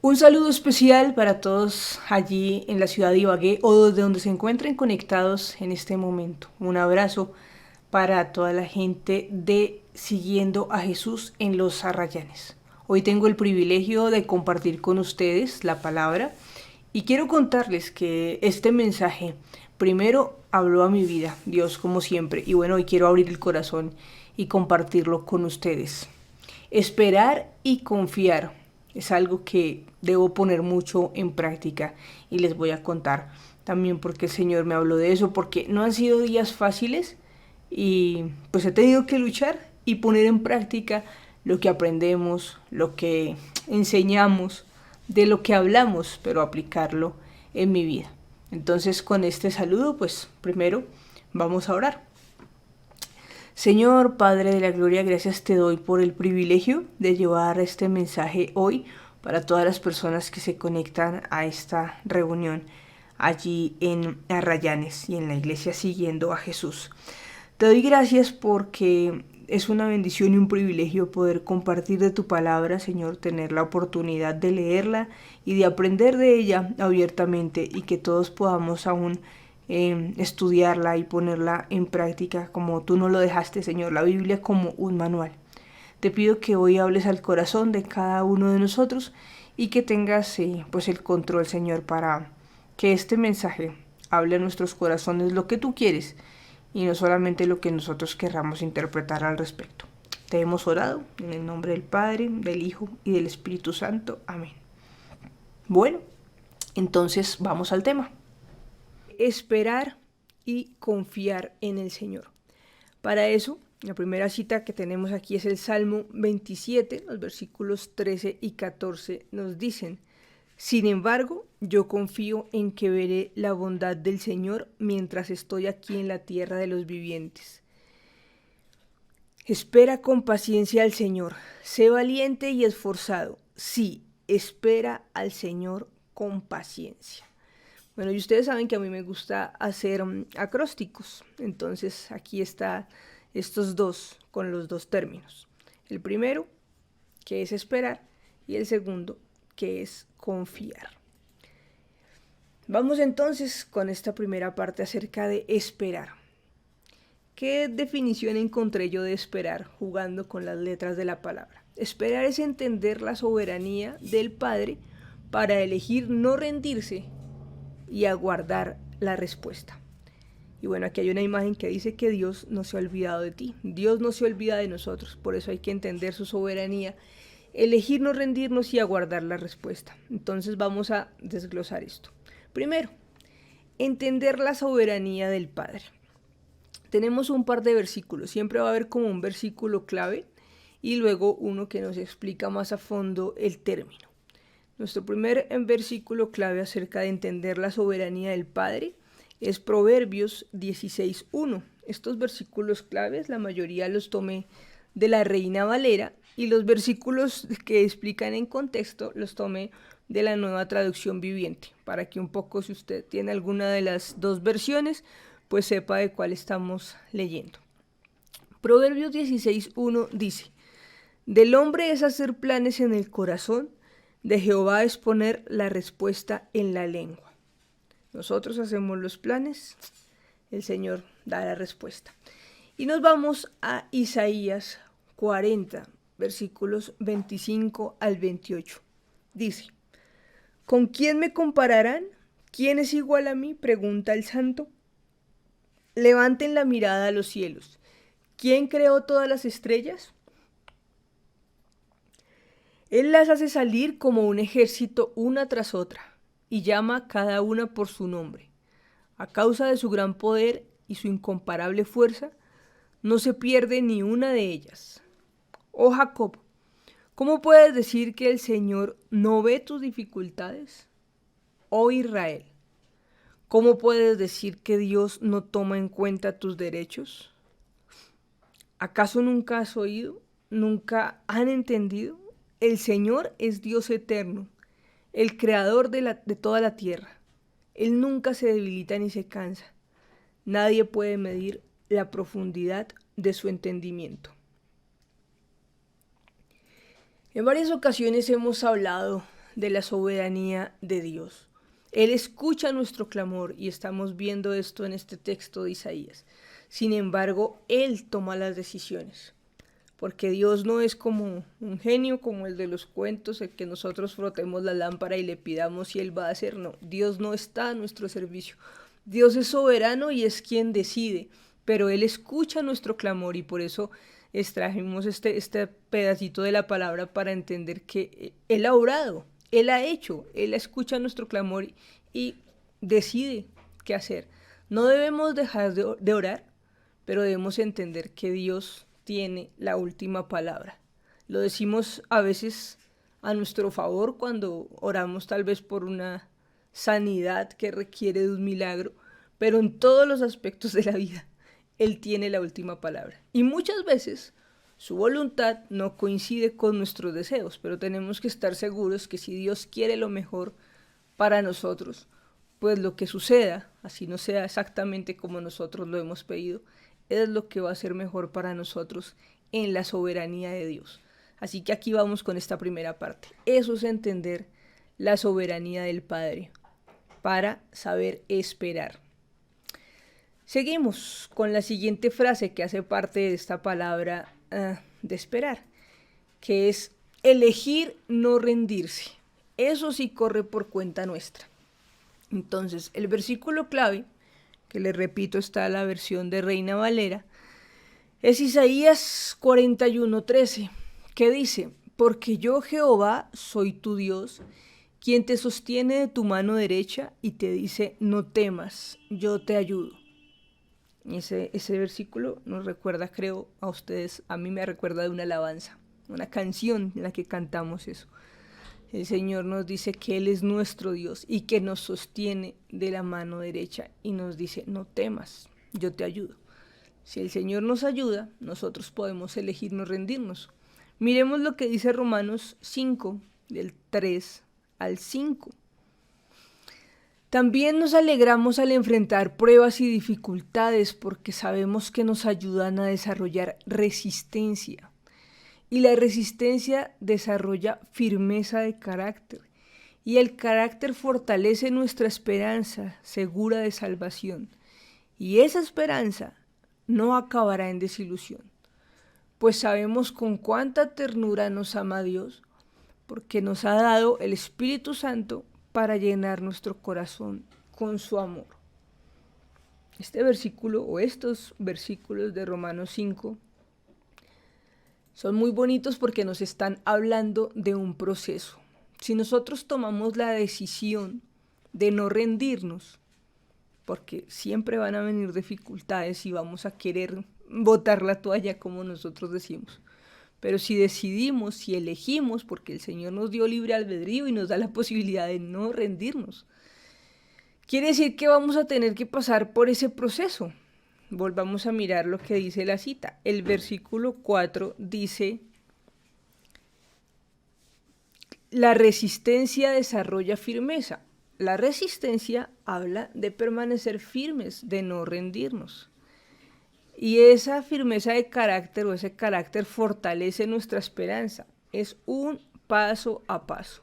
Un saludo especial para todos allí en la ciudad de Ibagué o desde donde se encuentren conectados en este momento. Un abrazo para toda la gente de Siguiendo a Jesús en los Arrayanes. Hoy tengo el privilegio de compartir con ustedes la palabra y quiero contarles que este mensaje primero habló a mi vida, Dios como siempre, y bueno, hoy quiero abrir el corazón y compartirlo con ustedes. Esperar y confiar es algo que debo poner mucho en práctica y les voy a contar también porque el Señor me habló de eso, porque no han sido días fáciles y pues he tenido que luchar y poner en práctica lo que aprendemos, lo que enseñamos, de lo que hablamos, pero aplicarlo en mi vida. Entonces con este saludo, pues primero vamos a orar. Señor Padre de la Gloria, gracias te doy por el privilegio de llevar este mensaje hoy para todas las personas que se conectan a esta reunión allí en Arrayanes y en la iglesia Siguiendo a Jesús. Te doy gracias porque es una bendición y un privilegio poder compartir de tu palabra, Señor, tener la oportunidad de leerla y de aprender de ella abiertamente y que todos podamos aún estudiarla y ponerla en práctica como tú nos lo dejaste, Señor, la Biblia como un manual. Te pido que hoy hables al corazón de cada uno de nosotros y que tengas pues el control, Señor, para que este mensaje hable a nuestros corazones lo que tú quieres y no solamente lo que nosotros querramos interpretar al respecto. Te hemos orado en el nombre del Padre, del Hijo y del Espíritu Santo. Amén. Bueno, entonces vamos al tema. Esperar y confiar en el Señor. Para eso, la primera cita que tenemos aquí es el Salmo 27, los versículos 13 y 14 nos dicen: sin embargo, yo confío en que veré la bondad del Señor mientras estoy aquí en la tierra de los vivientes. Espera con paciencia al Señor, sé valiente y esforzado. Sí, espera al Señor con paciencia. Bueno, y ustedes saben que a mí me gusta hacer acrósticos, entonces aquí está estos dos con los dos términos. El primero, que es esperar, y el segundo, que es confiar. Vamos entonces con esta primera parte acerca de esperar. ¿Qué definición encontré yo de esperar jugando con las letras de la palabra? Esperar es entender la soberanía del Padre para elegir no rendirse y aguardar la respuesta. Y bueno, aquí hay una imagen que dice que Dios no se ha olvidado de ti. Dios no se olvida de nosotros, por eso hay que entender su soberanía, elegir no rendirnos y aguardar la respuesta. Entonces vamos a desglosar esto. Primero, entender la soberanía del Padre. Tenemos un par de versículos, siempre va a haber como un versículo clave y luego uno que nos explica más a fondo el término. Nuestro primer versículo clave acerca de entender la soberanía del Padre es Proverbios 16:1. Estos versículos claves, la mayoría los tomé de la Reina Valera y los versículos que explican en contexto los tomé de la Nueva Traducción Viviente, para que un poco, si usted tiene alguna de las dos versiones, pues sepa de cuál estamos leyendo. Proverbios 16:1 dice: del hombre es hacer planes en el corazón, de Jehová es poner la respuesta en la lengua. Nosotros hacemos los planes, el Señor da la respuesta. Y nos vamos a Isaías 40, versículos 25 al 28. Dice: ¿con quién me compararán? ¿Quién es igual a mí?, pregunta el santo. Levanten la mirada a los cielos. ¿Quién creó todas las estrellas? Él las hace salir como un ejército una tras otra, y llama cada una por su nombre. A causa de su gran poder y su incomparable fuerza, no se pierde ni una de ellas. Oh Jacob, ¿cómo puedes decir que el Señor no ve tus dificultades? Oh Israel, ¿cómo puedes decir que Dios no toma en cuenta tus derechos? ¿Acaso nunca has oído? ¿Nunca han entendido? El Señor es Dios eterno, el creador de toda la tierra. Él nunca se debilita ni se cansa. Nadie puede medir la profundidad de su entendimiento. En varias ocasiones hemos hablado de la soberanía de Dios. Él escucha nuestro clamor y estamos viendo esto en este texto de Isaías. Sin embargo, Él toma las decisiones. Porque Dios no es como un genio, como el de los cuentos, el que nosotros frotemos la lámpara y le pidamos y Él va a hacer. No, Dios no está a nuestro servicio. Dios es soberano y es quien decide, pero Él escucha nuestro clamor y por eso extrajimos este pedacito de la palabra para entender que Él ha orado, Él ha hecho, Él escucha nuestro clamor y decide qué hacer. No debemos dejar de orar, pero debemos entender que Dios tiene la última palabra. Lo decimos a veces a nuestro favor cuando oramos tal vez por una sanidad que requiere de un milagro, pero en todos los aspectos de la vida, Él tiene la última palabra. Y muchas veces su voluntad no coincide con nuestros deseos, pero tenemos que estar seguros que si Dios quiere lo mejor para nosotros, pues lo que suceda, así no sea exactamente como nosotros lo hemos pedido, es lo que va a ser mejor para nosotros en la soberanía de Dios. Así que aquí vamos con esta primera parte. Eso es entender la soberanía del Padre para saber esperar. Seguimos con la siguiente frase que hace parte de esta palabra de esperar, que es elegir no rendirse. Eso sí corre por cuenta nuestra. Entonces, el versículo clave, que les repito está en la versión de Reina Valera, es Isaías 41:13, que dice: porque yo Jehová soy tu Dios, quien te sostiene de tu mano derecha y te dice, no temas, yo te ayudo. Ese versículo nos recuerda, creo, a ustedes, a mí me recuerda de una alabanza, una canción en la que cantamos eso. El Señor nos dice que Él es nuestro Dios y que nos sostiene de la mano derecha y nos dice, no temas, yo te ayudo. Si el Señor nos ayuda, nosotros podemos elegir no rendirnos. Miremos lo que dice Romanos 5, del 3 al 5. También nos alegramos al enfrentar pruebas y dificultades porque sabemos que nos ayudan a desarrollar resistencia. Y la resistencia desarrolla firmeza de carácter. Y el carácter fortalece nuestra esperanza segura de salvación. Y esa esperanza no acabará en desilusión. Pues sabemos con cuánta ternura nos ama Dios, porque nos ha dado el Espíritu Santo para llenar nuestro corazón con su amor. Este versículo o estos versículos de Romanos 5 son muy bonitos porque nos están hablando de un proceso. Si nosotros tomamos la decisión de no rendirnos, porque siempre van a venir dificultades y vamos a querer botar la toalla como nosotros decimos. Pero si decidimos, si elegimos, porque el Señor nos dio libre albedrío y nos da la posibilidad de no rendirnos, quiere decir que vamos a tener que pasar por ese proceso. Volvamos a mirar lo que dice la cita. El versículo 4 dice, la resistencia desarrolla firmeza. La resistencia habla de permanecer firmes, de no rendirnos. Y esa firmeza de carácter o ese carácter fortalece nuestra esperanza. Es un paso a paso.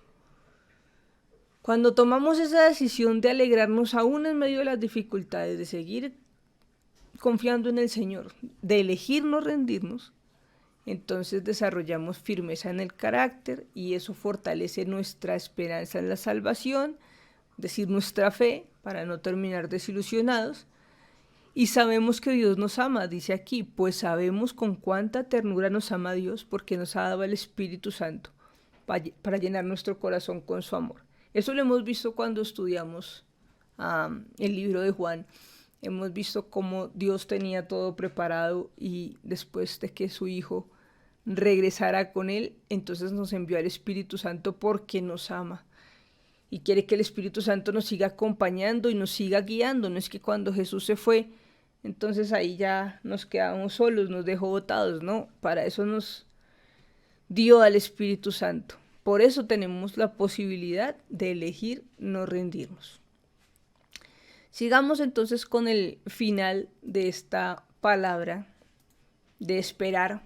Cuando tomamos esa decisión de alegrarnos aún en medio de las dificultades, de seguir confiando en el Señor, de elegir no rendirnos, entonces desarrollamos firmeza en el carácter y eso fortalece nuestra esperanza en la salvación, es decir, nuestra fe, para no terminar desilusionados. Y sabemos que Dios nos ama, dice aquí, pues sabemos con cuánta ternura nos ama Dios porque nos ha dado el Espíritu Santo para llenar nuestro corazón con su amor. Eso lo hemos visto cuando estudiamos el libro de Juan. Hemos visto cómo Dios tenía todo preparado y después de que su Hijo regresara con Él, entonces nos envió al Espíritu Santo porque nos ama. Y quiere que el Espíritu Santo nos siga acompañando y nos siga guiando. No es que cuando Jesús se fue, entonces ahí ya nos quedamos solos, nos dejó botados. No, para eso nos dio al Espíritu Santo. Por eso tenemos la posibilidad de elegir no rendirnos. Sigamos entonces con el final de esta palabra de esperar,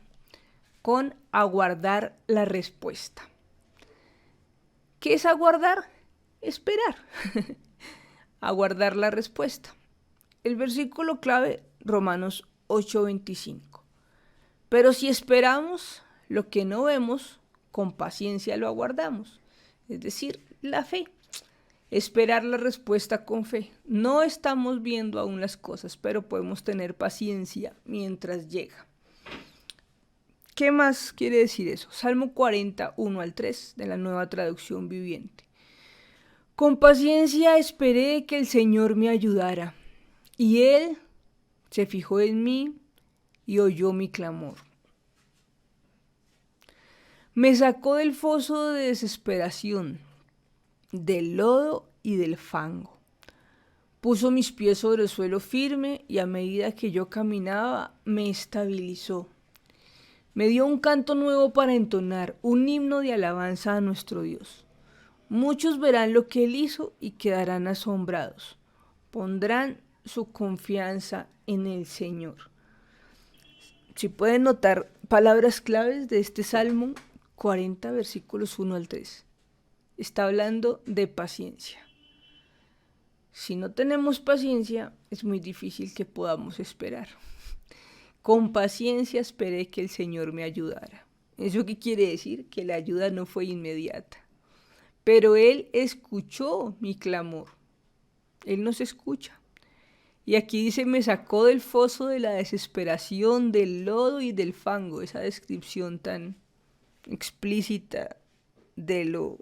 con aguardar la respuesta. ¿Qué es aguardar? Esperar. Aguardar la respuesta. El versículo clave, Romanos 8:25. Pero si esperamos lo que no vemos, con paciencia lo aguardamos. Es decir, la fe. Esperar la respuesta con fe. No estamos viendo aún las cosas, pero podemos tener paciencia mientras llega. ¿Qué más quiere decir eso? Salmo 40:1-3 de la Nueva Traducción Viviente. Con paciencia esperé que el Señor me ayudara, y Él se fijó en mí y oyó mi clamor. Me sacó del foso de desesperación, del lodo y del fango. Puso mis pies sobre el suelo firme y a medida que yo caminaba me estabilizó. Me dio un canto nuevo para entonar, un himno de alabanza a nuestro Dios. Muchos verán lo que Él hizo y quedarán asombrados. Pondrán su confianza en el Señor. Si pueden notar palabras claves de este Salmo 40, versículos 1-3. Está hablando de paciencia. Si no tenemos paciencia, es muy difícil que podamos esperar. Con paciencia esperé que el Señor me ayudara. ¿Eso qué quiere decir? Que la ayuda no fue inmediata. Pero Él escuchó mi clamor. Él nos escucha. Y aquí dice, me sacó del foso de la desesperación, del lodo y del fango. Esa descripción tan explícita de lo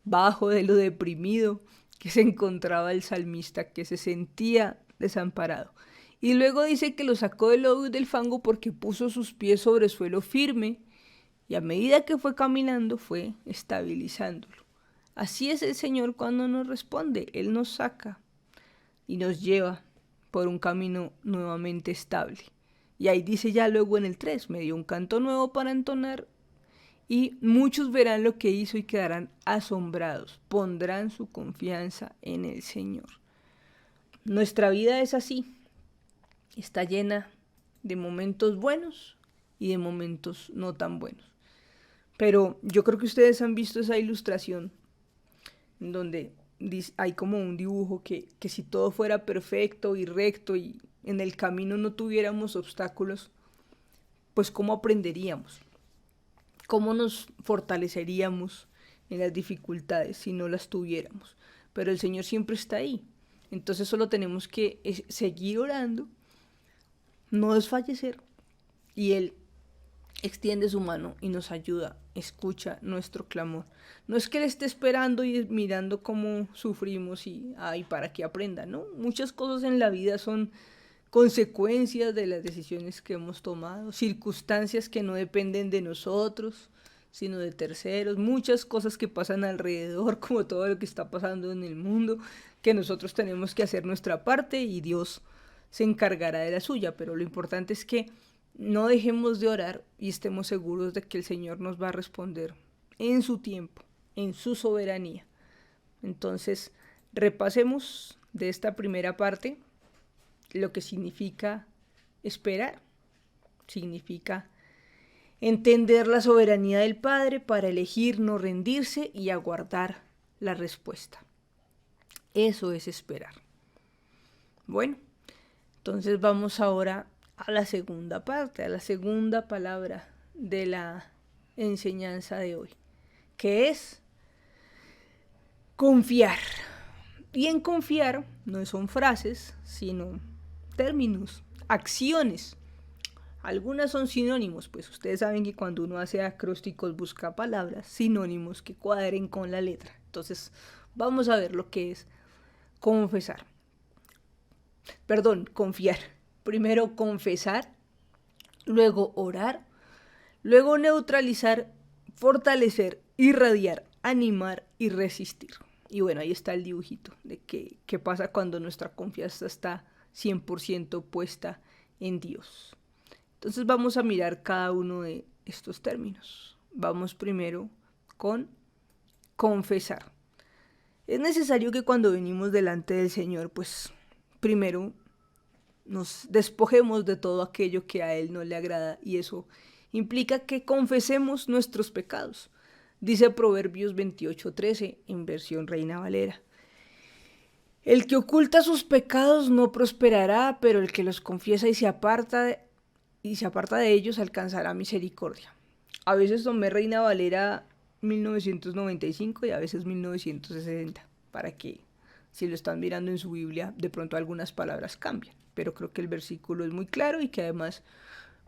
bajo, de lo deprimido que se encontraba el salmista, que se sentía desamparado. Y luego dice que lo sacó del lodo y del fango porque puso sus pies sobre suelo firme y a medida que fue caminando fue estabilizándolo. Así es el Señor cuando nos responde. Él nos saca y nos lleva por un camino nuevamente estable. Y ahí dice ya luego en el 3, me dio un canto nuevo para entonar y muchos verán lo que hizo y quedarán asombrados. Pondrán su confianza en el Señor. Nuestra vida es así. Está llena de momentos buenos y de momentos no tan buenos. Pero yo creo que ustedes han visto esa ilustración en donde hay como un dibujo que si todo fuera perfecto y recto y en el camino no tuviéramos obstáculos, pues ¿cómo aprenderíamos? ¿Cómo nos fortaleceríamos en las dificultades si no las tuviéramos? Pero el Señor siempre está ahí. Entonces solo tenemos que seguir orando, no desfallecer, y Él extiende su mano y nos ayuda, escucha nuestro clamor. No es que Él esté esperando y mirando cómo sufrimos y para que aprenda, ¿no? Muchas cosas en la vida son consecuencias de las decisiones que hemos tomado, circunstancias que no dependen de nosotros, sino de terceros, muchas cosas que pasan alrededor, como todo lo que está pasando en el mundo, que nosotros tenemos que hacer nuestra parte y Dios se encargará de la suya, pero lo importante es que no dejemos de orar y estemos seguros de que el Señor nos va a responder en su tiempo, en su soberanía. Entonces, repasemos de esta primera parte lo que significa esperar. Significa entender la soberanía del Padre para elegir no rendirse y aguardar la respuesta. Eso es esperar. Bueno, entonces vamos ahora a la segunda parte, a la segunda palabra de la enseñanza de hoy, que es confiar. Y en confiar no son frases, sino términos, acciones. Algunas son sinónimos, pues ustedes saben que cuando uno hace acrósticos busca palabras, sinónimos que cuadren con la letra. Entonces vamos a ver lo que es confiar. Primero confesar, luego orar, luego neutralizar, fortalecer, irradiar, animar y resistir. Y bueno, ahí está el dibujito de qué pasa cuando nuestra confianza está 100% puesta en Dios. Entonces vamos a mirar cada uno de estos términos. Vamos primero con confesar. Es necesario que cuando venimos delante del Señor, pues primero nos despojemos de todo aquello que a Él no le agrada, y eso implica que confesemos nuestros pecados. Dice Proverbios 28:13 en versión Reina Valera. El que oculta sus pecados no prosperará, pero el que los confiesa y se aparta de ellos alcanzará misericordia. A veces tomé Reina Valera 1995 y a veces 1960, para que si lo están mirando en su Biblia, de pronto algunas palabras cambian. Pero creo que el versículo es muy claro y que además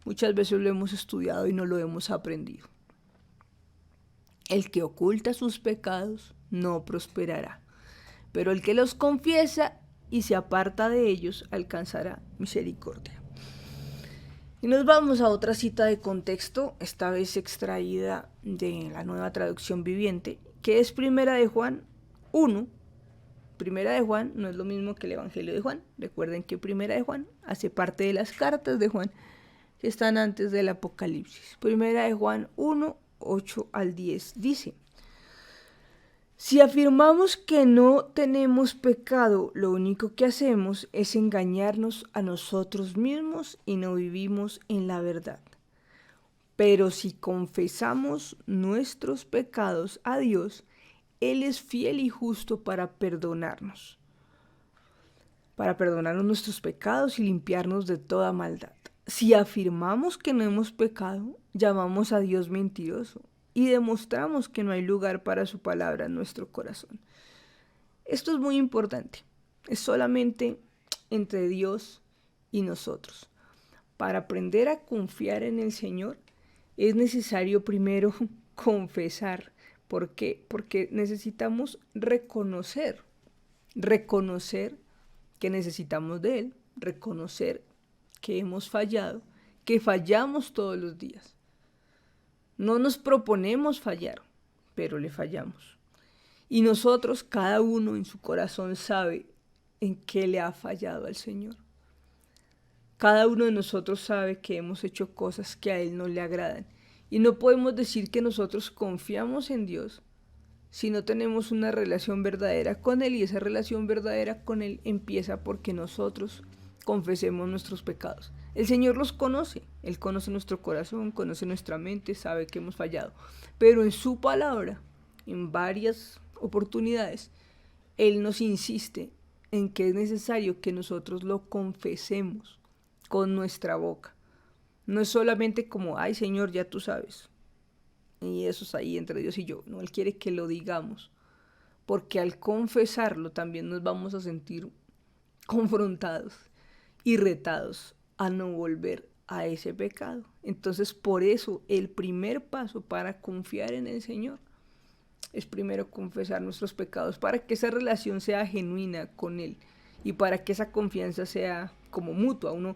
muchas veces lo hemos estudiado y no lo hemos aprendido. El que oculta sus pecados no prosperará, pero el que los confiesa y se aparta de ellos alcanzará misericordia. Y nos vamos a otra cita de contexto, esta vez extraída de la Nueva Traducción Viviente, que es Primera de Juan 1. Primera de Juan no es lo mismo que el Evangelio de Juan. Recuerden que Primera de Juan hace parte de las cartas de Juan que están antes del Apocalipsis. Primera de Juan 1, 8 al 10 dice: si afirmamos que no tenemos pecado, lo único que hacemos es engañarnos a nosotros mismos y no vivimos en la verdad. Pero si confesamos nuestros pecados a Dios, Él es fiel y justo para perdonarnos nuestros pecados y limpiarnos de toda maldad. Si afirmamos que no hemos pecado, llamamos a Dios mentiroso y demostramos que no hay lugar para su palabra en nuestro corazón. Esto es muy importante. Es solamente entre Dios y nosotros. Para aprender a confiar en el Señor, es necesario primero confesar. ¿Por qué? Porque necesitamos reconocer que necesitamos de Él, reconocer que hemos fallado, que fallamos todos los días. No nos proponemos fallar, pero le fallamos. Y nosotros, cada uno en su corazón sabe en qué le ha fallado al Señor. Cada uno de nosotros sabe que hemos hecho cosas que a Él no le agradan. Y no podemos decir que nosotros confiamos en Dios si no tenemos una relación verdadera con Él. Y esa relación verdadera con Él empieza porque nosotros confesemos nuestros pecados. El Señor los conoce. Él conoce nuestro corazón, conoce nuestra mente, sabe que hemos fallado. Pero en su palabra, en varias oportunidades, Él nos insiste en que es necesario que nosotros lo confesemos con nuestra boca. No es solamente como, ay Señor, ya tú sabes. Y eso es ahí entre Dios y yo. No, Él quiere que lo digamos. Porque al confesarlo también nos vamos a sentir confrontados y retados a no volver a ese pecado. Entonces, por eso, el primer paso para confiar en el Señor es primero confesar nuestros pecados, para que esa relación sea genuina con Él y para que esa confianza sea como mutua. Uno,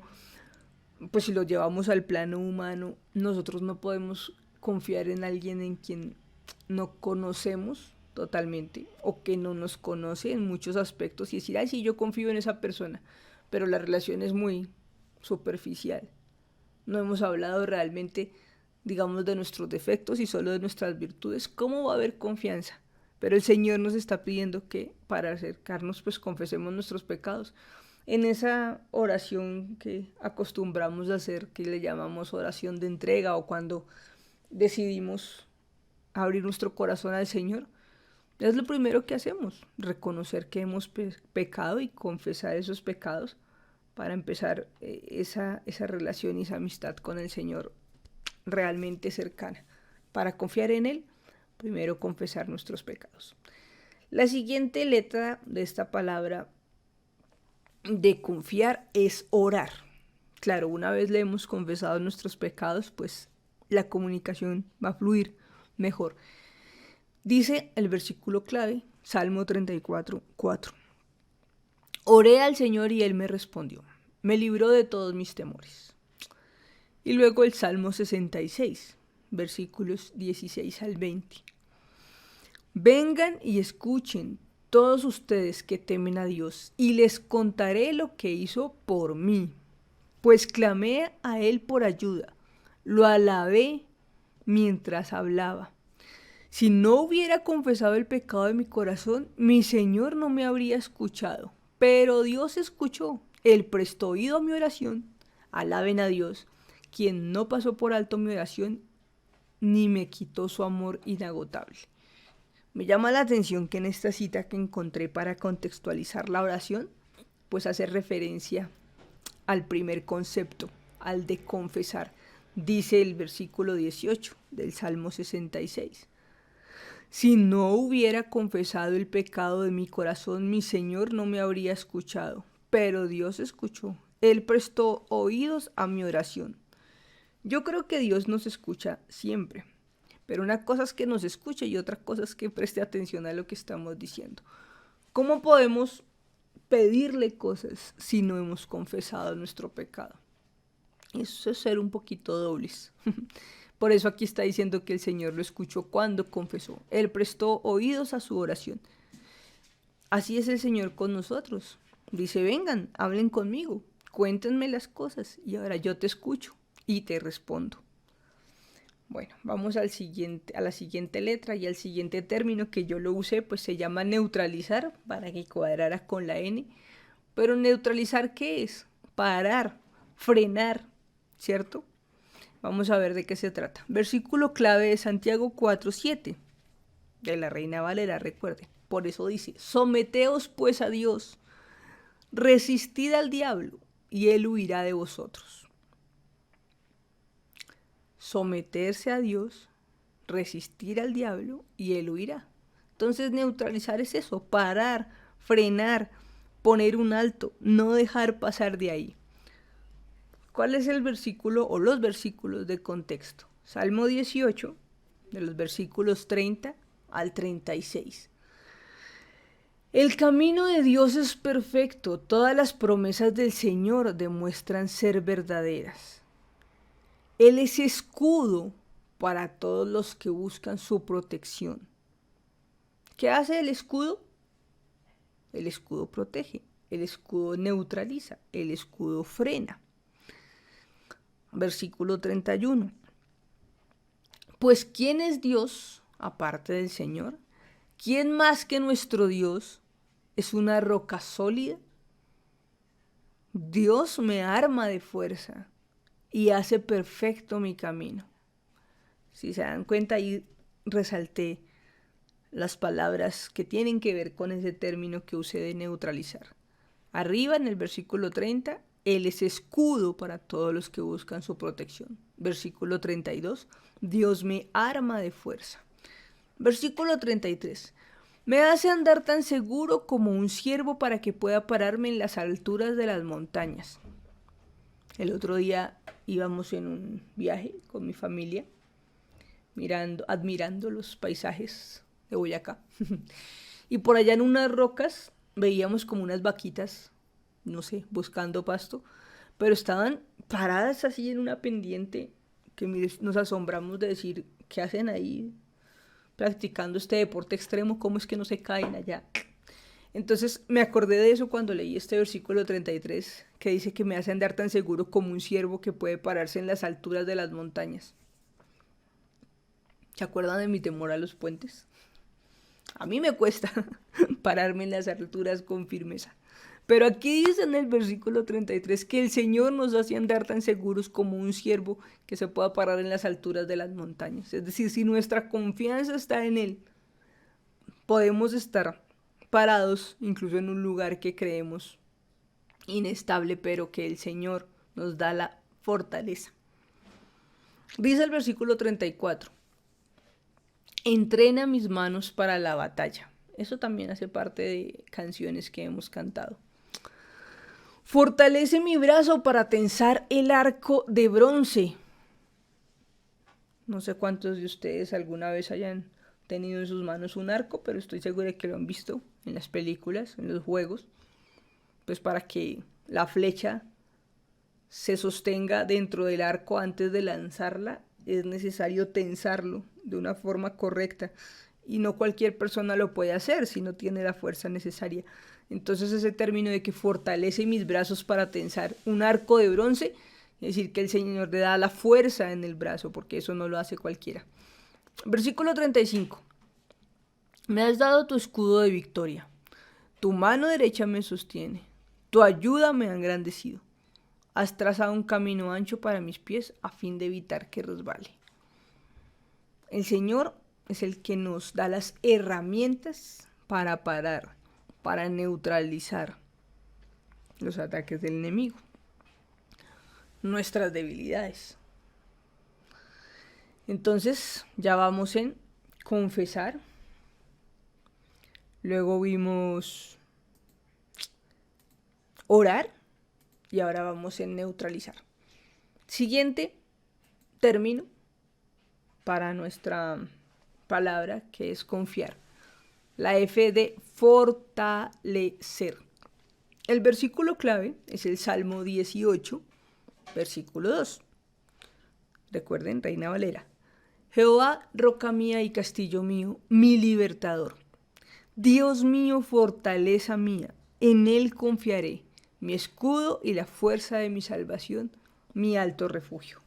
pues si lo llevamos al plano humano, nosotros no podemos confiar en alguien en quien no conocemos totalmente o que no nos conoce en muchos aspectos y decir, ay, sí, yo confío en esa persona, pero la relación es muy superficial. No hemos hablado realmente, digamos, de nuestros defectos y solo de nuestras virtudes. ¿Cómo va a haber confianza? Pero el Señor nos está pidiendo que para acercarnos, pues confesemos nuestros pecados. En esa oración que acostumbramos a hacer, que le llamamos oración de entrega, o cuando decidimos abrir nuestro corazón al Señor, es lo primero que hacemos, reconocer que hemos pecado y confesar esos pecados para empezar esa relación y esa amistad con el Señor realmente cercana. Para confiar en Él, primero confesar nuestros pecados. La siguiente letra de esta palabra de confiar es orar. Claro, una vez le hemos confesado nuestros pecados, pues la comunicación va a fluir mejor. Dice el versículo clave, Salmo 34, 4. Oré al Señor y Él me respondió. Me libró de todos mis temores. Y luego el Salmo 66, versículos 16 al 20. Vengan y escuchen todos ustedes que temen a Dios, y les contaré lo que hizo por mí. Pues clamé a Él por ayuda, lo alabé mientras hablaba. Si no hubiera confesado el pecado de mi corazón, mi Señor no me habría escuchado. Pero Dios escuchó, Él prestó oído a mi oración. Alaben a Dios, quien no pasó por alto mi oración ni me quitó su amor inagotable. Me llama la atención que en esta cita que encontré para contextualizar la oración, pues hace referencia al primer concepto, al de confesar. Dice el versículo 18 del Salmo 66. Si no hubiera confesado el pecado de mi corazón, mi Señor no me habría escuchado. Pero Dios escuchó. Él prestó oídos a mi oración. Yo creo que Dios nos escucha siempre. Pero una cosa es que nos escuche y otra cosa es que preste atención a lo que estamos diciendo. ¿Cómo podemos pedirle cosas si no hemos confesado nuestro pecado? Eso es ser un poquito dobles. Por eso aquí está diciendo que el Señor lo escuchó cuando confesó. Él prestó oídos a su oración. Así es el Señor con nosotros. Dice, vengan, hablen conmigo, cuéntenme las cosas y ahora yo te escucho y te respondo. Bueno, vamos a la siguiente letra y al siguiente término que yo lo usé, pues se llama neutralizar, para que cuadrara con la N. Pero neutralizar, ¿qué es? Parar, frenar, ¿cierto? Vamos a ver de qué se trata. Versículo clave de Santiago 4:7, de la Reina Valera, recuerde. Por eso dice, someteos pues a Dios, resistid al diablo y él huirá de vosotros. Someterse a Dios, resistir al diablo y él huirá. Entonces neutralizar es eso, parar, frenar, poner un alto, no dejar pasar de ahí. ¿Cuál es el versículo o los versículos de contexto? Salmo 18, de los versículos 30 al 36. El camino de Dios es perfecto, todas las promesas del Señor demuestran ser verdaderas. Él es escudo para todos los que buscan su protección. ¿Qué hace el escudo? El escudo protege, el escudo neutraliza, el escudo frena. Versículo 31. Pues ¿quién es Dios aparte del Señor? ¿Quién más que nuestro Dios es una roca sólida? Dios me arma de fuerza y hace perfecto mi camino. Si se dan cuenta, ahí resalté las palabras que tienen que ver con ese término que usé de neutralizar. Arriba en el versículo 30, Él es escudo para todos los que buscan su protección. Versículo 32, Dios me arma de fuerza. Versículo 33, me hace andar tan seguro como un ciervo para que pueda pararme en las alturas de las montañas. El otro día íbamos en un viaje con mi familia, admirando los paisajes de Boyacá. Y por allá en unas rocas veíamos como unas vaquitas, no sé, buscando pasto, pero estaban paradas así en una pendiente que nos asombramos de decir, ¿qué hacen ahí practicando este deporte extremo? ¿Cómo es que no se caen allá? Entonces me acordé de eso cuando leí este versículo 33, que dice que me hace andar tan seguro como un ciervo que puede pararse en las alturas de las montañas. ¿Se acuerdan de mi temor a los puentes? A mí me cuesta pararme en las alturas con firmeza. Pero aquí dice en el versículo 33 que el Señor nos hace andar tan seguros como un ciervo que se pueda parar en las alturas de las montañas. Es decir, si nuestra confianza está en Él, podemos estar parados incluso en un lugar que creemos inestable, pero que el Señor nos da la fortaleza. Dice el versículo 34, entrena mis manos para la batalla. Eso también hace parte de canciones que hemos cantado. Fortalece mi brazo para tensar el arco de bronce. No sé cuántos de ustedes alguna vez hayan tenido en sus manos un arco, pero estoy segura de que lo han visto en las películas, en los juegos. Pues para que la flecha se sostenga dentro del arco antes de lanzarla, es necesario tensarlo de una forma correcta. Y no cualquier persona lo puede hacer si no tiene la fuerza necesaria. Entonces ese término de que fortalece mis brazos para tensar un arco de bronce, es decir, que el Señor le da la fuerza en el brazo, porque eso no lo hace cualquiera. Versículo 35. Me has dado tu escudo de victoria. Tu mano derecha me sostiene. Tu ayuda me ha engrandecido. Has trazado un camino ancho para mis pies a fin de evitar que resbale. El Señor es el que nos da las herramientas para parar, para neutralizar los ataques del enemigo, nuestras debilidades. Entonces ya vamos en confesar. Luego vimos orar y ahora vamos en neutralizar. Siguiente término para nuestra palabra, que es confiar. La F de fortalecer. El versículo clave es el Salmo 18, versículo 2. Recuerden, Reina Valera. Jehová, roca mía y castillo mío, mi libertador. Dios mío, fortaleza mía, en él confiaré, mi escudo y la fuerza de mi salvación, mi alto refugio.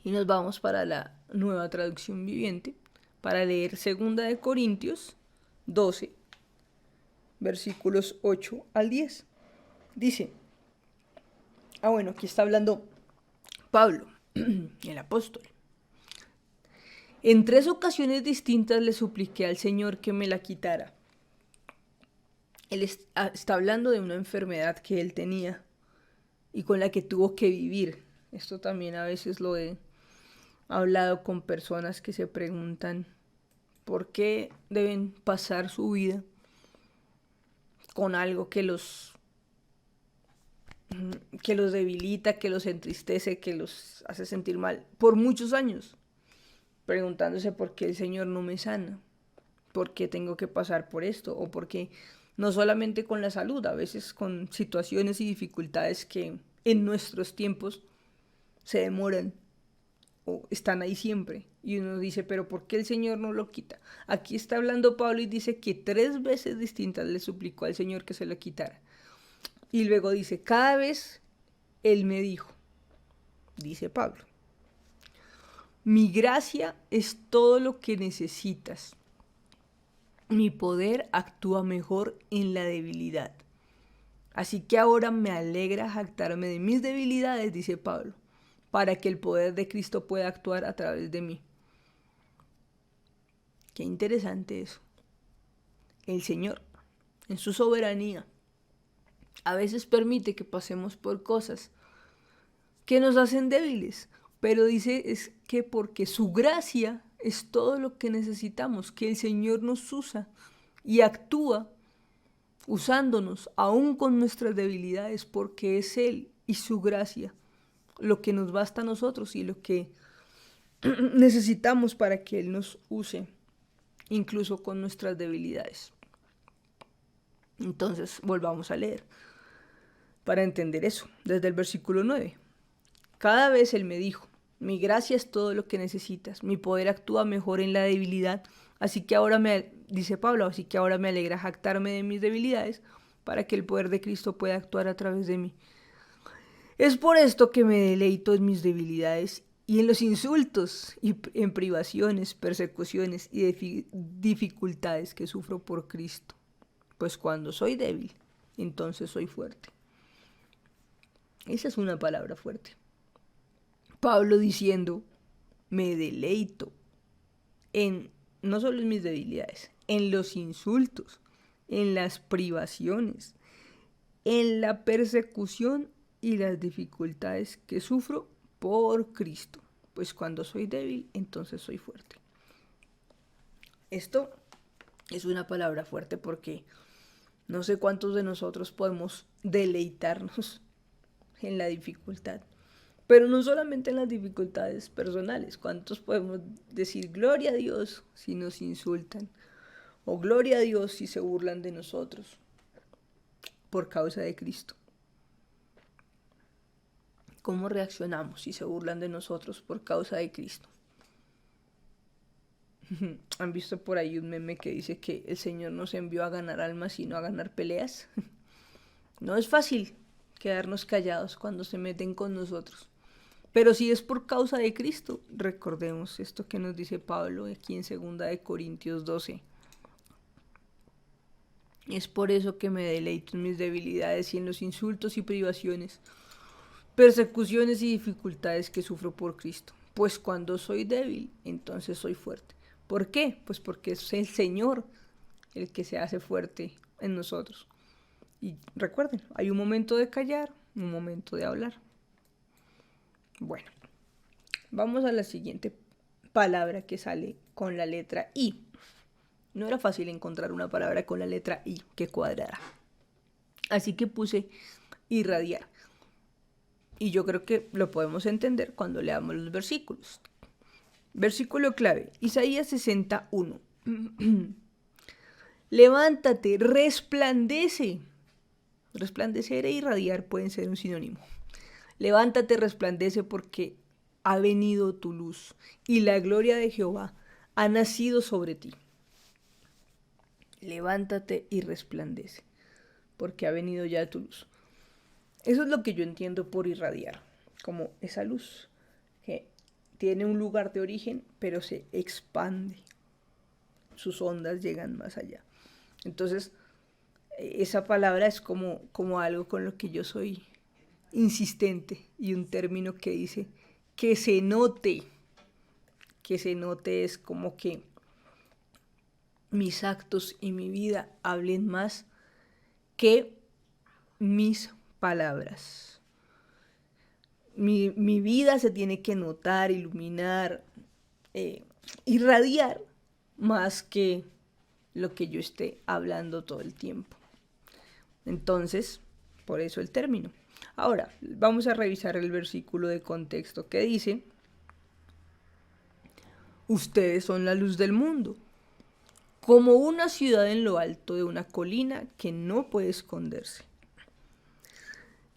Y nos vamos para la Nueva Traducción Viviente, para leer 2 Corintios 12, versículos 8 al 10. Dice, aquí está hablando Pablo, el apóstol. En 3 ocasiones distintas le supliqué al Señor que me la quitara. Él está hablando de una enfermedad que él tenía y con la que tuvo que vivir. Esto también a veces lo he hablado con personas que se preguntan por qué deben pasar su vida con algo que los debilita, que los entristece, que los hace sentir mal por muchos años, preguntándose por qué el Señor no me sana, por qué tengo que pasar por esto, o por qué no solamente con la salud, a veces con situaciones y dificultades que en nuestros tiempos se demoran o están ahí siempre. Y uno dice, pero ¿por qué el Señor no lo quita? Aquí está hablando Pablo y dice que 3 veces distintas le suplicó al Señor que se lo quitara. Y luego dice, cada vez Él me dijo, dice Pablo, mi gracia es todo lo que necesitas. Mi poder actúa mejor en la debilidad. Así que ahora me alegra jactarme de mis debilidades, dice Pablo, para que el poder de Cristo pueda actuar a través de mí. Qué interesante eso. El Señor, en su soberanía, a veces permite que pasemos por cosas que nos hacen débiles, pero dice es que porque su gracia es todo lo que necesitamos, que el Señor nos usa y actúa usándonos aún con nuestras debilidades, porque es Él y su gracia lo que nos basta a nosotros y lo que necesitamos para que Él nos use, incluso con nuestras debilidades. Entonces, volvamos a leer para entender eso, desde el versículo 9. Cada vez Él me dijo, mi gracia es todo lo que necesitas, mi poder actúa mejor en la debilidad, así que ahora dice Pablo, así que ahora me alegra jactarme de mis debilidades para que el poder de Cristo pueda actuar a través de mí. Es por esto que me deleito en mis debilidades y en los insultos y en privaciones, persecuciones y dificultades que sufro por Cristo. Pues cuando soy débil, entonces soy fuerte. Esa es una palabra fuerte. Pablo diciendo, me deleito no solo en mis debilidades, en los insultos, en las privaciones, en la persecución y las dificultades que sufro por Cristo. Pues cuando soy débil, entonces soy fuerte. Esto es una palabra fuerte porque no sé cuántos de nosotros podemos deleitarnos en la dificultad. Pero no solamente en las dificultades personales. ¿Cuántos podemos decir gloria a Dios si nos insultan? O gloria a Dios si se burlan de nosotros por causa de Cristo. ¿Cómo reaccionamos si se burlan de nosotros por causa de Cristo? ¿Han visto por ahí un meme que dice que el Señor nos envió a ganar almas sino a ganar peleas? No es fácil quedarnos callados cuando se meten con nosotros. Pero si es por causa de Cristo, recordemos esto que nos dice Pablo aquí en 2 Corintios 12. Es por eso que me deleito en mis debilidades y en los insultos y privaciones, persecuciones y dificultades que sufro por Cristo. Pues cuando soy débil, entonces soy fuerte. ¿Por qué? Pues porque es el Señor el que se hace fuerte en nosotros. Y recuerden, hay un momento de callar, un momento de hablar. Bueno, vamos a la siguiente palabra que sale con la letra I. No era fácil encontrar una palabra con la letra I que cuadrara. Así que puse irradiar. Y yo creo que lo podemos entender cuando leamos los versículos. Versículo clave, Isaías 61. Levántate, resplandece. Resplandecer e irradiar pueden ser un sinónimo. Levántate, resplandece porque ha venido tu luz y la gloria de Jehová ha nacido sobre ti. Levántate y resplandece porque ha venido ya tu luz. Eso es lo que yo entiendo por irradiar, como esa luz que tiene un lugar de origen, pero se expande. Sus ondas llegan más allá. Entonces, esa palabra es como algo con lo que yo soy insistente y un término que dice que se note. Que se note es como que mis actos y mi vida hablen más que mis palabras. Mi vida se tiene que notar, iluminar, irradiar más que lo que yo esté hablando todo el tiempo. Entonces, por eso el término. Ahora, vamos a revisar el versículo de contexto que dice: ustedes son la luz del mundo, como una ciudad en lo alto de una colina que no puede esconderse.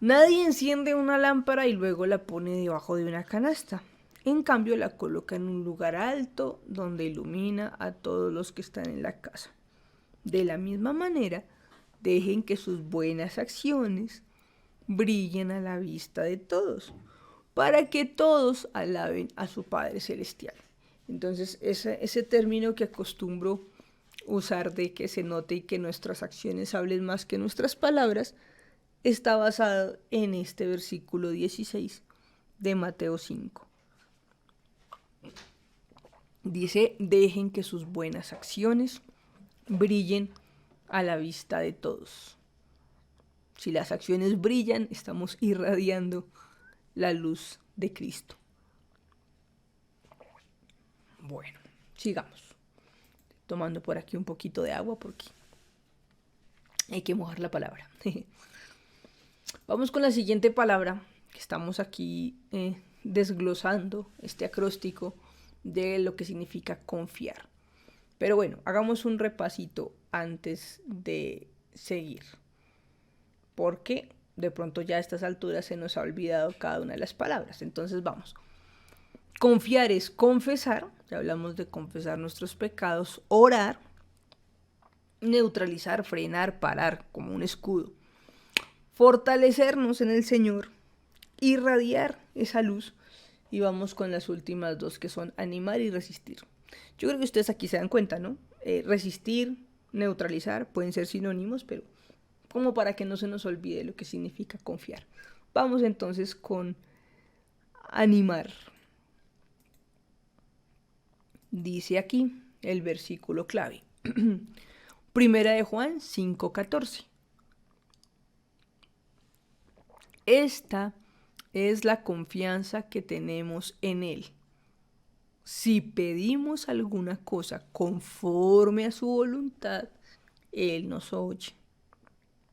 Nadie enciende una lámpara y luego la pone debajo de una canasta. En cambio, la coloca en un lugar alto donde ilumina a todos los que están en la casa. De la misma manera, dejen que sus buenas acciones brillen a la vista de todos, para que todos alaben a su Padre Celestial. Entonces, ese término que acostumbro usar de que se note y que nuestras acciones hablen más que nuestras palabras, está basado en este versículo 16 de Mateo 5. Dice, dejen que sus buenas acciones brillen a la vista de todos. Si las acciones brillan, estamos irradiando la luz de Cristo. Bueno, sigamos. Tomando por aquí un poquito de agua porque hay que mojar la palabra. Vamos con la siguiente palabra que estamos aquí desglosando este acróstico de lo que significa confiar. Pero bueno, hagamos un repasito antes de seguir, porque de pronto ya a estas alturas se nos ha olvidado cada una de las palabras. Entonces vamos. Confiar es confesar, ya hablamos de confesar nuestros pecados, orar, neutralizar, frenar, parar como un escudo, fortalecernos en el Señor, irradiar esa luz, y vamos con las últimas dos que son animar y resistir. Yo creo que ustedes aquí se dan cuenta, ¿no? Resistir, neutralizar pueden ser sinónimos, pero como para que no se nos olvide lo que significa confiar. Vamos entonces con animar. Dice aquí el versículo clave. Primera de Juan 5:14. Esta es la confianza que tenemos en Él. Si pedimos alguna cosa conforme a su voluntad, Él nos oye.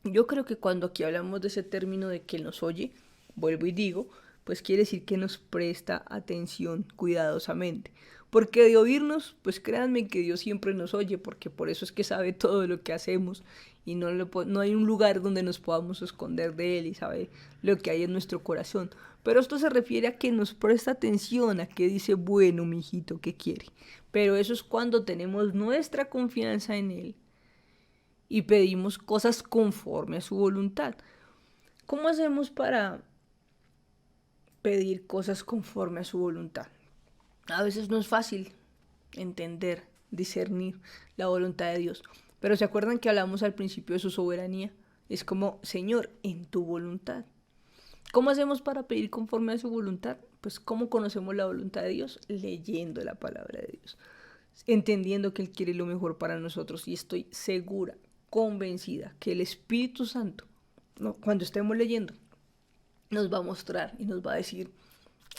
Yo creo que cuando aquí hablamos de ese término de que Él nos oye, vuelvo y digo, pues quiere decir que nos presta atención cuidadosamente. Porque de oírnos, pues créanme que Dios siempre nos oye, porque por eso es que sabe todo lo que hacemos y no hay un lugar donde nos podamos esconder de Él y sabe lo que hay en nuestro corazón. Pero esto se refiere a que nos presta atención, a que dice, bueno, mijito, ¿qué quiere? Pero eso es cuando tenemos nuestra confianza en Él y pedimos cosas conforme a su voluntad. ¿Cómo hacemos para pedir cosas conforme a su voluntad? A veces no es fácil entender, discernir la voluntad de Dios. Pero ¿se acuerdan que hablamos al principio de su soberanía? Es como, Señor, en tu voluntad. ¿Cómo hacemos para pedir conforme a su voluntad? Pues ¿cómo conocemos la voluntad de Dios? Leyendo la palabra de Dios, entendiendo que Él quiere lo mejor para nosotros, y estoy segura, convencida, que el Espíritu Santo, ¿no?, cuando estemos leyendo, nos va a mostrar y nos va a decir,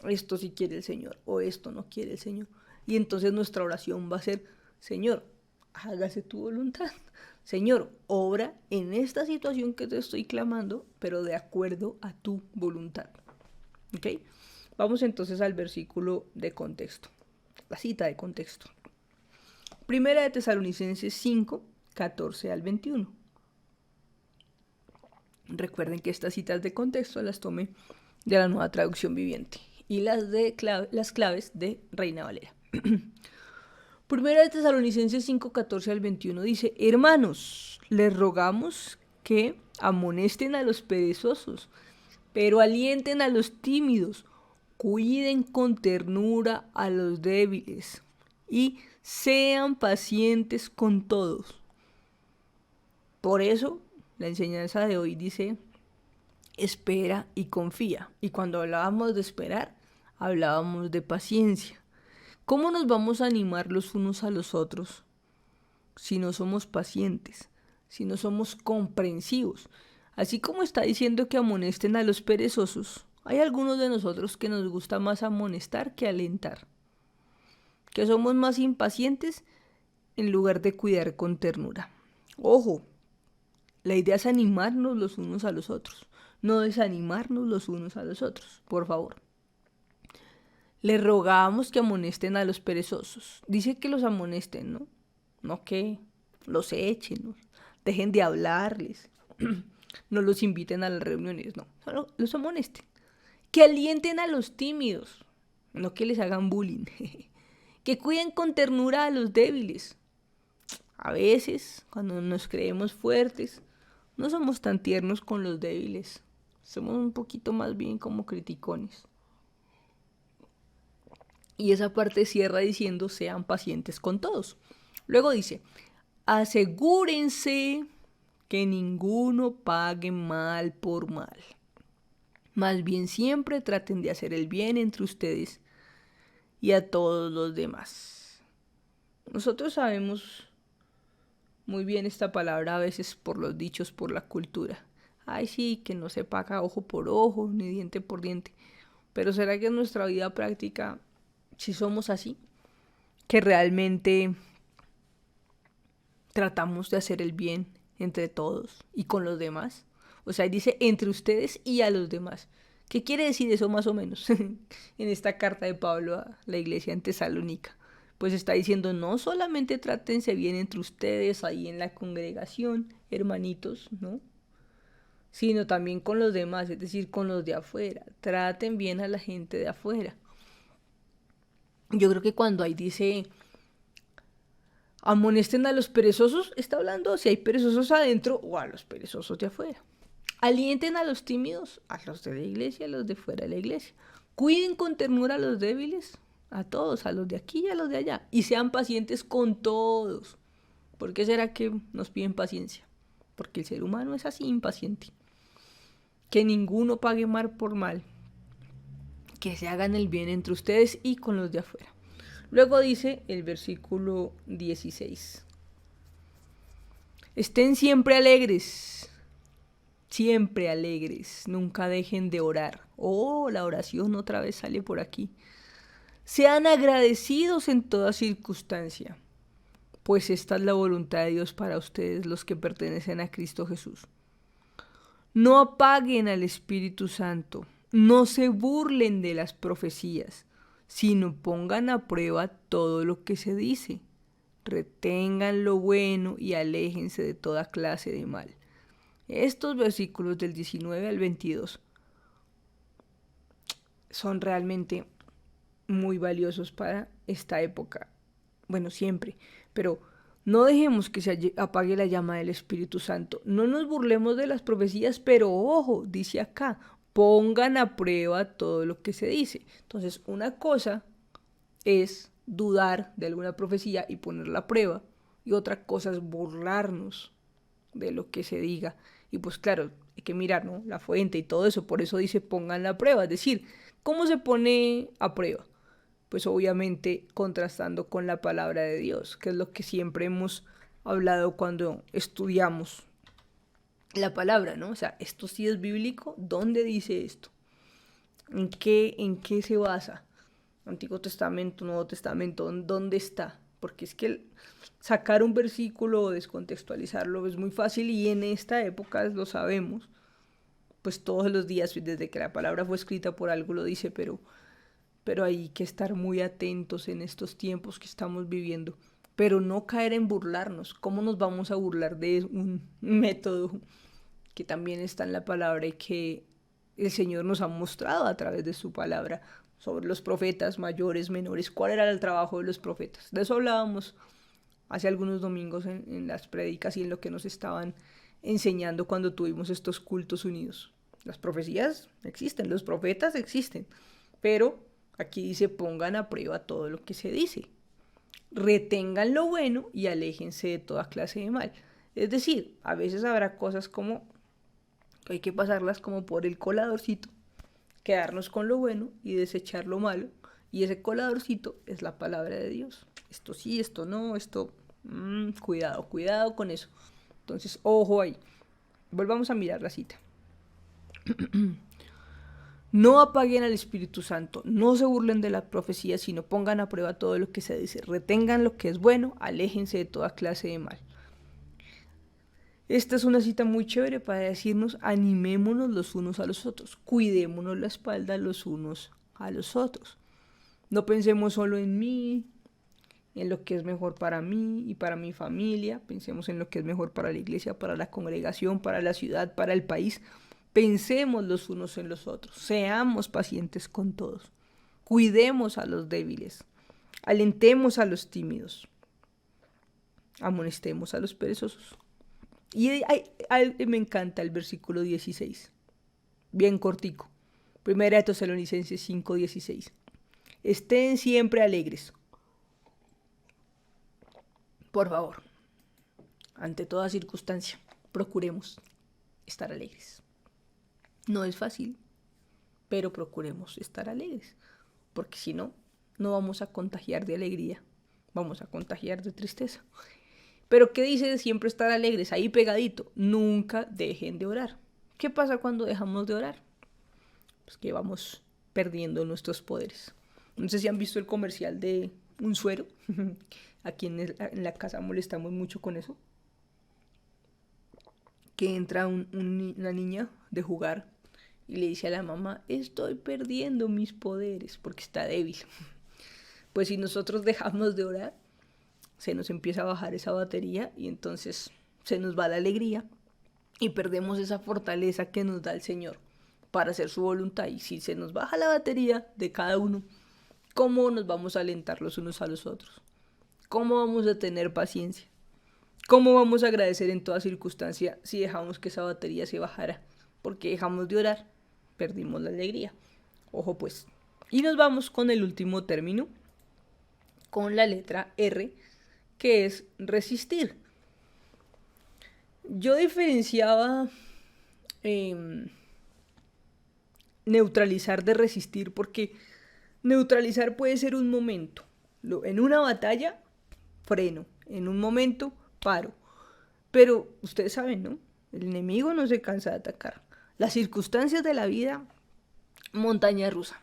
esto sí quiere el Señor o esto no quiere el Señor. Y entonces nuestra oración va a ser, Señor, hágase tu voluntad. Señor, obra en esta situación que te estoy clamando, pero de acuerdo a tu voluntad. ¿Ok? Vamos entonces al versículo de contexto, la cita de contexto. Primera de Tesalonicenses 5, 14 al 21. Recuerden que estas citas de contexto las tomé de la Nueva Traducción Viviente y las claves de Reina Valera. Primera de Tesalonicenses 5, 14 al 21 dice: hermanos, les rogamos que amonesten a los perezosos, pero alienten a los tímidos, cuiden con ternura a los débiles y sean pacientes con todos. Por eso, la enseñanza de hoy dice, espera y confía. Y cuando hablábamos de esperar, hablábamos de paciencia. ¿Cómo nos vamos a animar los unos a los otros si no somos pacientes, si no somos comprensivos? Así como está diciendo que amonesten a los perezosos, hay algunos de nosotros que nos gusta más amonestar que alentar, que somos más impacientes en lugar de cuidar con ternura. Ojo, la idea es animarnos los unos a los otros, no desanimarnos los unos a los otros, por favor. Les rogamos que amonesten a los perezosos. Dice que los amonesten, ¿no? No que los echen, ¿no? Dejen de hablarles, no los inviten a las reuniones, no, solo los amonesten. Que alienten a los tímidos, no que les hagan bullying. Que cuiden con ternura a los débiles. A veces, cuando nos creemos fuertes, no somos tan tiernos con los débiles. Somos un poquito más bien como criticones. Y esa parte cierra diciendo, sean pacientes con todos. Luego dice, asegúrense que ninguno pague mal por mal. Más bien siempre traten de hacer el bien entre ustedes y a todos los demás. Nosotros sabemos muy bien esta palabra a veces por los dichos, por la cultura. Ay, sí, que no se paga ojo por ojo, ni diente por diente. Pero ¿será que en nuestra vida práctica si somos así? Que realmente tratamos de hacer el bien entre todos y con los demás. O sea, dice entre ustedes y a los demás. ¿Qué quiere decir eso más o menos en esta carta de Pablo a la iglesia en Tesalónica? Pues está diciendo, no solamente trátense bien entre ustedes ahí en la congregación, hermanitos, ¿no? Sino también con los demás, es decir, con los de afuera. Traten bien a la gente de afuera. Yo creo que cuando ahí dice, amonesten a los perezosos, está hablando si hay perezosos adentro o a los perezosos de afuera. Alienten a los tímidos, a los de la iglesia, a los de fuera de la iglesia. Cuiden con ternura a los débiles, a todos, a los de aquí y a los de allá. Y sean pacientes con todos. ¿Por qué será que nos piden paciencia? Porque el ser humano es así, impaciente. Que ninguno pague mal por mal. Que se hagan el bien entre ustedes y con los de afuera. Luego dice el versículo 16. Estén siempre alegres. Siempre alegres. Nunca dejen de orar. Oh, la oración otra vez sale por aquí. Sean agradecidos en toda circunstancia, pues esta es la voluntad de Dios para ustedes, los que pertenecen a Cristo Jesús. No apaguen al Espíritu Santo, no se burlen de las profecías, sino pongan a prueba todo lo que se dice. Retengan lo bueno y aléjense de toda clase de mal. Estos versículos del 19 al 22 son realmente muy valiosos para esta época. Bueno, siempre, pero no dejemos que se apague la llama del Espíritu Santo. No nos burlemos de las profecías, pero ojo, dice acá, pongan a prueba todo lo que se dice. Entonces, una cosa es dudar de alguna profecía y ponerla a prueba, y otra cosa es burlarnos de lo que se diga. Y pues claro, hay que mirar, ¿no? La fuente y todo eso, por eso dice pongan la prueba, es decir, ¿cómo se pone a prueba? Pues obviamente contrastando con la palabra de Dios, que es lo que siempre hemos hablado cuando estudiamos la palabra, ¿no? O sea, esto sí es bíblico, ¿dónde dice esto? ¿En qué se basa? Antiguo Testamento, Nuevo Testamento, ¿dónde está? Porque es que sacar un versículo o descontextualizarlo es muy fácil y en esta época lo sabemos, pues todos los días desde que la palabra fue escrita por algo lo dice, pero hay que estar muy atentos en estos tiempos que estamos viviendo, pero no caer en burlarnos. ¿Cómo nos vamos a burlar de un método que también está en la palabra y que el Señor nos ha mostrado a través de su palabra sobre los profetas mayores, menores? ¿Cuál era el trabajo de los profetas? De eso hablábamos hace algunos domingos en las prédicas y en lo que nos estaban enseñando cuando tuvimos estos cultos unidos. Las profecías existen, los profetas existen, pero aquí dice pongan a prueba todo lo que se dice. Retengan lo bueno y aléjense de toda clase de mal. Es decir, a veces habrá cosas como que hay que pasarlas como por el coladorcito, quedarnos con lo bueno y desechar lo malo. Y ese coladorcito es la palabra de Dios. Esto sí, esto no, esto... cuidado con eso. Entonces, ojo ahí. Volvamos a mirar la cita. No apaguen al Espíritu Santo, no se burlen de la profecía, sino pongan a prueba todo lo que se dice. Retengan lo que es bueno, aléjense de toda clase de mal. Esta es una cita muy chévere para decirnos animémonos los unos a los otros, cuidémonos la espalda los unos a los otros. No pensemos solo en mí, en lo que es mejor para mí y para mi familia, pensemos en lo que es mejor para la iglesia, para la congregación, para la ciudad, para el país. Pensemos los unos en los otros, seamos pacientes con todos, cuidemos a los débiles, alentemos a los tímidos, amonestemos a los perezosos. Y me encanta el versículo 16, bien cortico. Primera de Tesalonicenses 5:16. Estén siempre alegres. Por favor, ante toda circunstancia, procuremos estar alegres. No es fácil, pero procuremos estar alegres, porque si no, no vamos a contagiar de alegría, vamos a contagiar de tristeza. Pero ¿qué dice de siempre estar alegres? Ahí pegadito, nunca dejen de orar. ¿Qué pasa cuando dejamos de orar? Pues que vamos perdiendo nuestros poderes. No sé si han visto el comercial de un suero. Aquí en la casa molestamos mucho con eso. Que entra una niña de jugar y le dice a la mamá, estoy perdiendo mis poderes porque está débil. Pues si nosotros dejamos de orar, se nos empieza a bajar esa batería y entonces se nos va la alegría y perdemos esa fortaleza que nos da el Señor para hacer su voluntad. Y si se nos baja la batería de cada uno, ¿cómo nos vamos a alentar los unos a los otros? ¿Cómo vamos a tener paciencia? ¿Cómo vamos a agradecer en toda circunstancia si dejamos que esa batería se bajara? Porque dejamos de orar, perdimos la alegría. Ojo pues. Y nos vamos con el último término, con la letra R, que es resistir. Yo diferenciaba neutralizar de resistir, porque neutralizar puede ser un momento. En una batalla, freno. En un momento, paro. Pero ustedes saben, ¿no? El enemigo no se cansa de atacar. Las circunstancias de la vida, montaña rusa.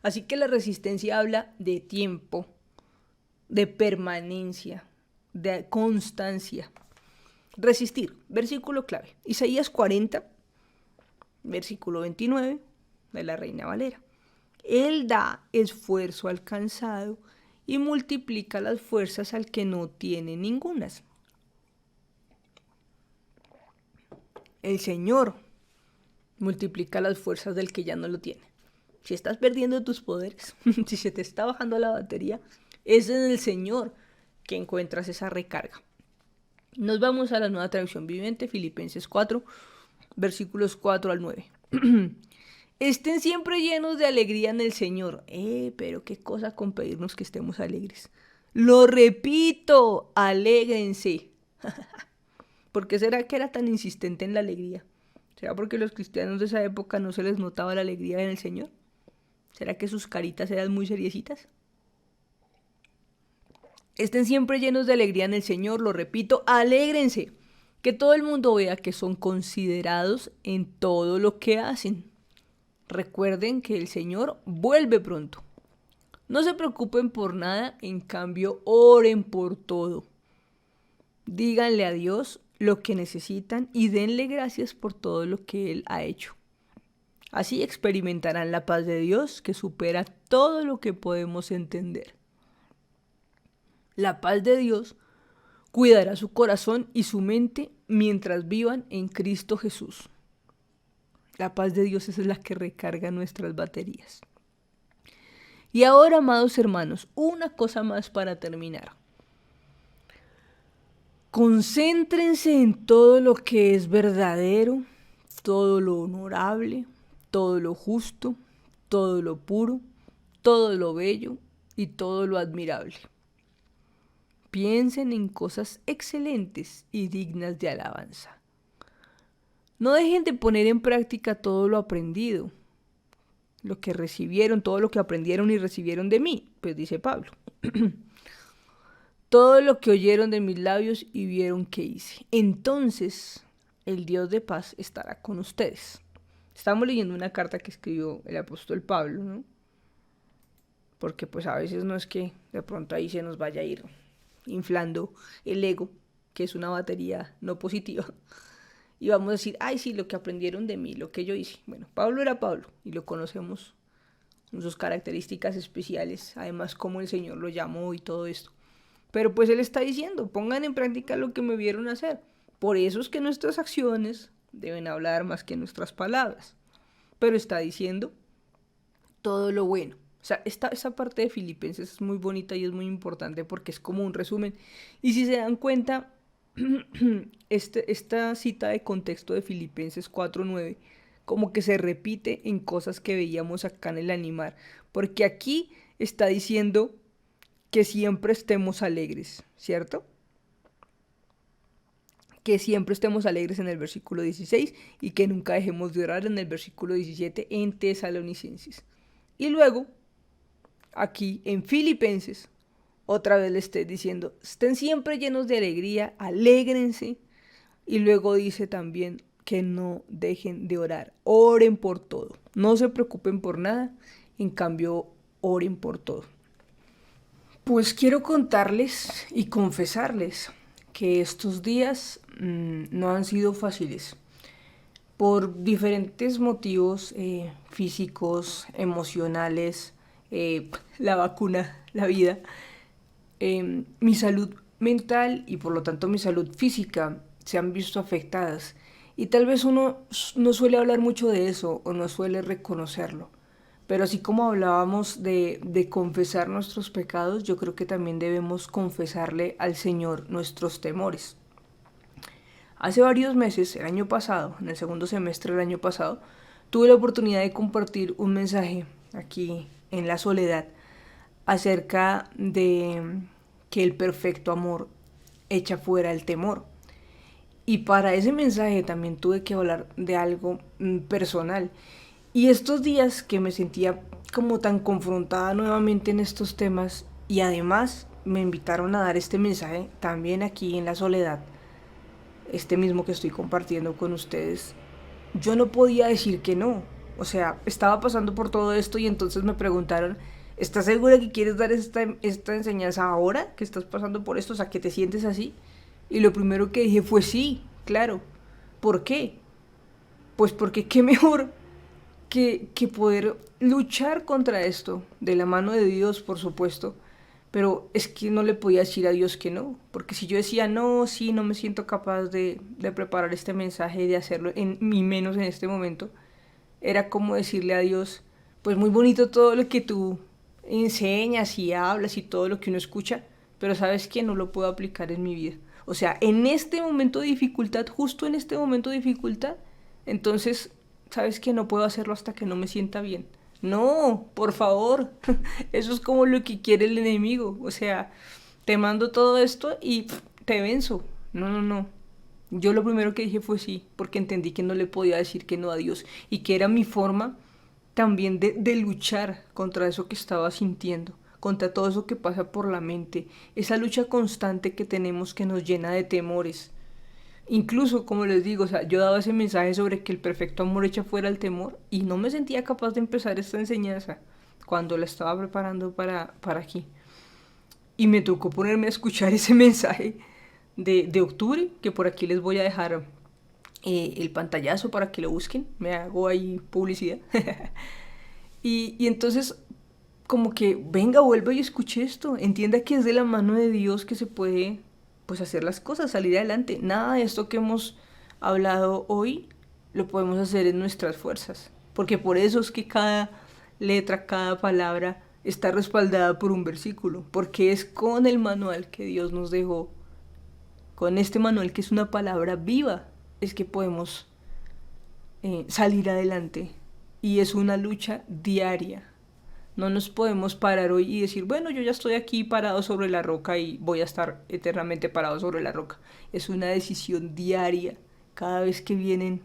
Así que la resistencia habla de tiempo, de permanencia, de constancia. Resistir, versículo clave. Isaías 40, versículo 29, de la Reina Valera. Él da esfuerzo al cansado y multiplica las fuerzas al que no tiene ningunas. El Señor multiplica las fuerzas del que ya no lo tiene. Si estás perdiendo tus poderes, si se te está bajando la batería, es en el Señor que encuentras esa recarga. Nos vamos a la Nueva Traducción Viviente, Filipenses 4, versículos 4 al 9. Estén siempre llenos de alegría en el Señor. Pero qué cosa con pedirnos que estemos alegres. Lo repito, alégrense. ¿Por qué será que era tan insistente en la alegría? ¿Será porque a los cristianos de esa época no se les notaba la alegría en el Señor? ¿Será que sus caritas eran muy seriecitas? Estén siempre llenos de alegría en el Señor, lo repito, alégrense. Que todo el mundo vea que son considerados en todo lo que hacen. Recuerden que el Señor vuelve pronto. No se preocupen por nada, en cambio, oren por todo. Díganle a Dios lo que necesitan y denle gracias por todo lo que Él ha hecho. Así experimentarán la paz de Dios que supera todo lo que podemos entender. La paz de Dios cuidará su corazón y su mente mientras vivan en Cristo Jesús. La paz de Dios es la que recarga nuestras baterías. Y ahora, amados hermanos, una cosa más para terminar. Concéntrense en todo lo que es verdadero, todo lo honorable, todo lo justo, todo lo puro, todo lo bello y todo lo admirable. Piensen en cosas excelentes y dignas de alabanza. No dejen de poner en práctica todo lo aprendido, lo que recibieron, todo lo que aprendieron y recibieron de mí, pues dice Pablo. Todo lo que oyeron de mis labios y vieron que hice. Entonces, el Dios de paz estará con ustedes. Estamos leyendo una carta que escribió el apóstol Pablo, ¿no? Porque pues a veces no es que de pronto ahí se nos vaya a ir inflando el ego, que es una batería no positiva. Y vamos a decir, ay sí, lo que aprendieron de mí, lo que yo hice. Bueno, Pablo era Pablo y lo conocemos con sus características especiales, además cómo el Señor lo llamó y todo esto. Pero pues Él está diciendo, pongan en práctica lo que me vieron hacer. Por eso es que nuestras acciones deben hablar más que nuestras palabras. Pero está diciendo todo lo bueno. O sea, esta parte de Filipenses es muy bonita y es muy importante porque es como un resumen. Y si se dan cuenta, esta cita de contexto de Filipenses 4:9 como que se repite en cosas que veíamos acá en el animar. Porque aquí está diciendo que siempre estemos alegres, ¿cierto? Que siempre estemos alegres en el versículo 16 y que nunca dejemos de orar en el versículo 17 en Tesalonicenses. Y luego, aquí en Filipenses, otra vez le estoy diciendo, estén siempre llenos de alegría, alégrense. Y luego dice también que no dejen de orar, oren por todo, no se preocupen por nada, en cambio oren por todo. Pues quiero contarles y confesarles que estos días no han sido fáciles por diferentes motivos físicos, emocionales, la vacuna, la vida, mi salud mental y por lo tanto mi salud física se han visto afectadas y tal vez uno no suele hablar mucho de eso o no suele reconocerlo. Pero así como hablábamos de confesar nuestros pecados, yo creo que también debemos confesarle al Señor nuestros temores. Hace varios meses, el año pasado, en el segundo semestre del año pasado, tuve la oportunidad de compartir un mensaje aquí en La Soledad acerca de que el perfecto amor echa fuera el temor. Y para ese mensaje también tuve que hablar de algo personal. Y estos días que me sentía como tan confrontada nuevamente en estos temas y además me invitaron a dar este mensaje también aquí en La Soledad, este mismo que estoy compartiendo con ustedes, yo no podía decir que no. O sea, estaba pasando por todo esto y entonces me preguntaron, ¿estás segura que quieres dar esta enseñanza ahora que estás pasando por esto? O sea, que te sientes así. Y lo primero que dije fue sí, claro. ¿Por qué? Pues porque qué mejor que poder luchar contra esto, de la mano de Dios, por supuesto, pero es que no le podía decir a Dios que no, porque si yo decía no, sí, no me siento capaz de preparar este mensaje y de hacerlo, ni menos en este momento, era como decirle a Dios, pues muy bonito todo lo que tú enseñas y hablas y todo lo que uno escucha, pero sabes que no lo puedo aplicar en mi vida. O sea, en este momento de dificultad, justo en este momento de dificultad, entonces sabes que no puedo hacerlo hasta que no me sienta bien. No, por favor, eso es como lo que quiere el enemigo. O sea, te mando todo esto y te venzo. No, no, no. Yo lo primero que dije fue sí, porque entendí que no le podía decir que no a Dios y que era mi forma también de luchar contra eso que estaba sintiendo, contra todo eso que pasa por la mente, esa lucha constante que tenemos que nos llena de temores. Incluso, como les digo, o sea, yo daba ese mensaje sobre que el perfecto amor echa fuera el temor y no me sentía capaz de empezar esta enseñanza cuando la estaba preparando para aquí. Y me tocó ponerme a escuchar ese mensaje de octubre, que por aquí les voy a dejar el pantallazo para que lo busquen, me hago ahí publicidad. y entonces como que venga, vuelva y escuche esto, entienda que es de la mano de Dios que se puede pues hacer las cosas, salir adelante. Nada de esto que hemos hablado hoy lo podemos hacer en nuestras fuerzas, porque por eso es que cada letra, cada palabra está respaldada por un versículo, porque es con el manual que Dios nos dejó, con este manual que es una palabra viva, es que podemos salir adelante. Y es una lucha diaria. No nos podemos parar hoy y decir, bueno, yo ya estoy aquí parado sobre la roca y voy a estar eternamente parado sobre la roca. Es una decisión diaria. Cada vez que vienen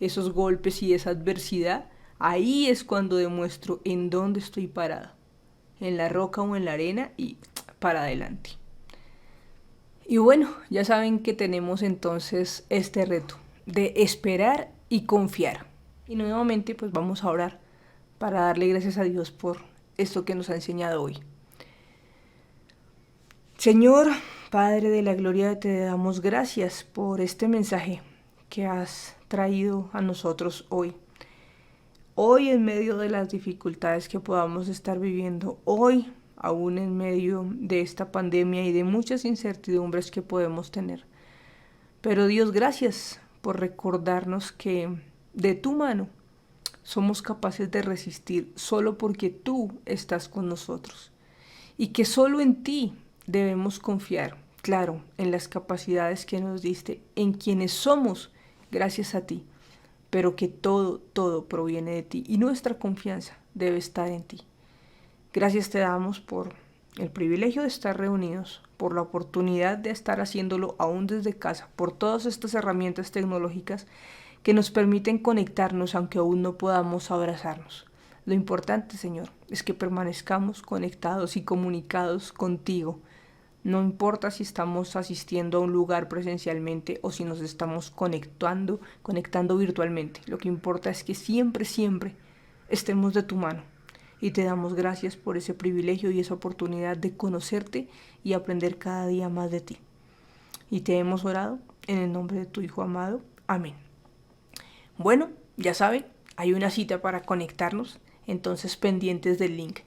esos golpes y esa adversidad, ahí es cuando demuestro en dónde estoy parado. En la roca o en la arena y para adelante. Y bueno, ya saben que tenemos entonces este reto de esperar y confiar. Y nuevamente pues vamos a orar para darle gracias a Dios por esto que nos ha enseñado hoy. Señor, Padre de la Gloria, te damos gracias por este mensaje que has traído a nosotros hoy. Hoy en medio de las dificultades que podamos estar viviendo, hoy aún en medio de esta pandemia y de muchas incertidumbres que podemos tener. Pero Dios, gracias por recordarnos que de tu mano somos capaces de resistir solo porque tú estás con nosotros y que solo en ti debemos confiar, claro, en las capacidades que nos diste, en quienes somos gracias a ti, pero que todo proviene de ti y nuestra confianza debe estar en ti. Gracias te damos por el privilegio de estar reunidos, por la oportunidad de estar haciéndolo aún desde casa, por todas estas herramientas tecnológicas que nos permiten conectarnos aunque aún no podamos abrazarnos. Lo importante, Señor, es que permanezcamos conectados y comunicados contigo. No importa si estamos asistiendo a un lugar presencialmente o si nos estamos conectando virtualmente. Lo que importa es que siempre estemos de tu mano. Y te damos gracias por ese privilegio y esa oportunidad de conocerte y aprender cada día más de ti. Y te hemos orado en el nombre de tu Hijo amado. Amén. Bueno, ya saben, hay una cita para conectarnos, entonces pendientes del link.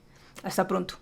Hasta pronto.